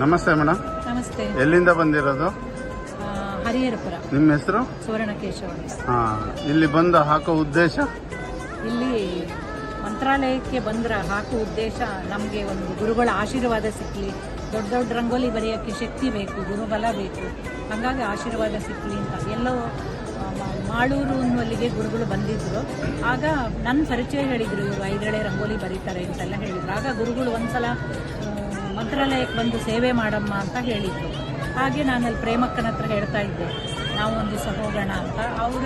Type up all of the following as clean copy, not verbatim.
ನಮಸ್ತೆ ಮೇಡಮ್. ನಮಸ್ತೆ. ಎಲ್ಲಿಂದ ಬಂದಿರೋದು? ಹರಿಹರಪುರ. ನಿಮ್ಮ ಹೆಸರು? ಸುವರ್ಣಕೇಶವ. ಇಲ್ಲಿ ಬಂದು ಹಾಕೋ ಉದ್ದೇಶ? ಇಲ್ಲಿ ಮಂತ್ರಾಲಯಕ್ಕೆ ಬಂದ್ರೆ ಹಾಕೋ ಉದ್ದೇಶ ನಮಗೆ ಒಂದು ಗುರುಗಳ ಆಶೀರ್ವಾದ ಸಿಕ್ಕಲಿ, ದೊಡ್ಡ ದೊಡ್ಡ ರಂಗೋಲಿ ಬರೆಯೋಕ್ಕೆ ಶಕ್ತಿ ಬೇಕು, ಗುರುಬಲ ಬೇಕು, ಹಾಗಾಗಿ ಆಶೀರ್ವಾದ ಸಿಕ್ಕಲಿ ಅಂತ. ಎಲ್ಲೋ ಮಾಳೂರು ಅನ್ನುವಲ್ಲಿಗೆ ಗುರುಗಳು ಬಂದಿದ್ದರು. ಆಗ ನನ್ನ ಪರಿಚಯ ಹೇಳಿದರು, ಇವರು 5 ಎಳೆ ರಂಗೋಲಿ ಬರೀತಾರೆ ಅಂತೆಲ್ಲ ಹೇಳಿದರು. ಆಗ ಗುರುಗಳು ಒಂದ್ಸಲ ಮಂತ್ರಾಲಯಕ್ಕೆ ಬಂದು ಸೇವೆ ಮಾಡಮ್ಮ ಅಂತ ಹೇಳಿದರು. ಹಾಗೆ ನಾನಲ್ಲಿ ಪ್ರೇಮಕ್ಕನ ಹತ್ರ ಹೇಳ್ತಾ ಇದ್ದೆ, ನಾವು ಒಂದು ದಿವಸ ಹೋಗೋಣ ಅಂತ. ಅವರ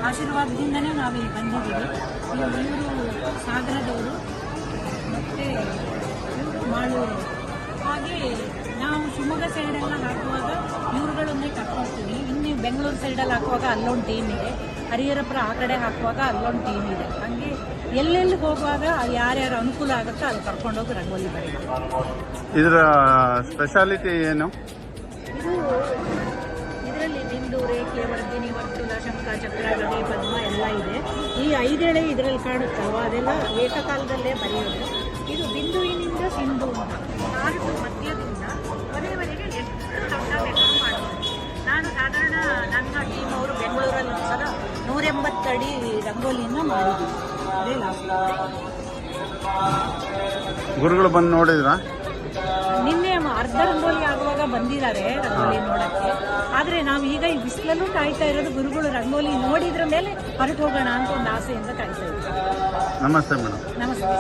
ಆಶೀರ್ವಾದದಿಂದನೇ ನಾವಿಲ್ಲಿ ಬಂದಿದ್ದೀವಿ. ಇವರು ಸಾಗರದವರು ಮತ್ತು ಇವರು ಮಾಳೂರು. ಹಾಗೆ ನಾವು ಶಿವಮೊಗ್ಗ ಸೈಡೆಲ್ಲ ಹಾಕುವಾಗ ಇವ್ರುಗಳನ್ನೇ ಕರ್ಕೊಳ್ತೀವಿ. ಇನ್ನು ಬೆಂಗಳೂರು ಸೈಡಲ್ಲಿ ಹಾಕುವಾಗ ಅಲ್ಲೊಂದು ಟೀಮ್ ಇದೆ, ಹರಿಹರಪುರ ಆ ಕಡೆ ಹಾಕುವಾಗ ಅಲ್ಲೊಂದು ಟೀಮ್ ಇದೆ. ಹಾಗೆ ಎಲ್ಲೆಲ್ಲಿ ಹೋಗುವಾಗ ಯಾರ್ಯಾರು ಅನುಕೂಲ ಆಗುತ್ತೋ ಅಲ್ಲಿ ಕರ್ಕೊಂಡೋಗಿ ರಂಗೋಲಿ ಬರೀತೀವಿ. ಇದರ ಸ್ಪೆಷಾಲಿಟಿ ಏನು? ಇದರಲ್ಲಿ ಬಿಂದು, ರೇಖೆ, ವರ್ಧಿನಿ, ವರ್ತುಲ, ಶಂಖ, ಚಕ್ರ, ಗದೆ, ಪದ್ಮ ಎಲ್ಲ ಇದೆ. ಈ 5 ಎಳೆ ಇದರಲ್ಲಿ ಕಾಣುತ್ತಲ್ವ, ಅದೆಲ್ಲ ಏಕಕಾಲದಲ್ಲೇ ಬರೆಯೋದು. ಇದು ಬಿಂದುವಿನಿಂದ ಸಿಂಧು ಅಂತ, ನಾಲ್ಕು ಮಧ್ಯದಿಂದ ಕೊನೆಯವರೆಗೆ ಎಷ್ಟು ದೊಡ್ಡ ಬೇಕಾದ್ರೂ ಮಾಡ್ಬೋದು. ನಾನು ಸಾಧಾರಣ ನನ್ನ ಟೀಮ್ ಅವರು ಬೆಂಗಳೂರಲ್ಲಿ ಒಂದ್ಸಲ 180 ಅಡಿ ರಂಗೋಲಿಯನ್ನು ಮಾಡಿದ್ದೀವಿ. ಅದೇ ಲಾಸ್ಟ್. ಗುರುಗಳು ಬಂದು ನೋಡಿದ್ರಾ? ನಿನ್ನೆ ಅರ್ಧ ರಂಗೋಲಿ ಆಗುವಾಗ ಬಂದಿದ್ದಾರೆ ರಂಗೋಲಿ ನೋಡಕ್ಕೆ. ಆದರೆ ನಾವು ಈಗ ಈ ಬಿಸಿಲಲ್ಲೂ ಕಾಯ್ತಾ ಇರೋದು, ಗುರುಗಳು ರಂಗೋಲಿ ನೋಡಿದ್ರ ಮೇಲೆ ಹೊರಟು ಹೋಗೋಣ ಅಂತ ಒಂದು ಆಸೆಯಿಂದ ಕಾಯ್ತಾ ಇದ್ದೀವಿ. ನಮಸ್ತೆ ಮೇಡಮ್. ನಮಸ್ತೆ.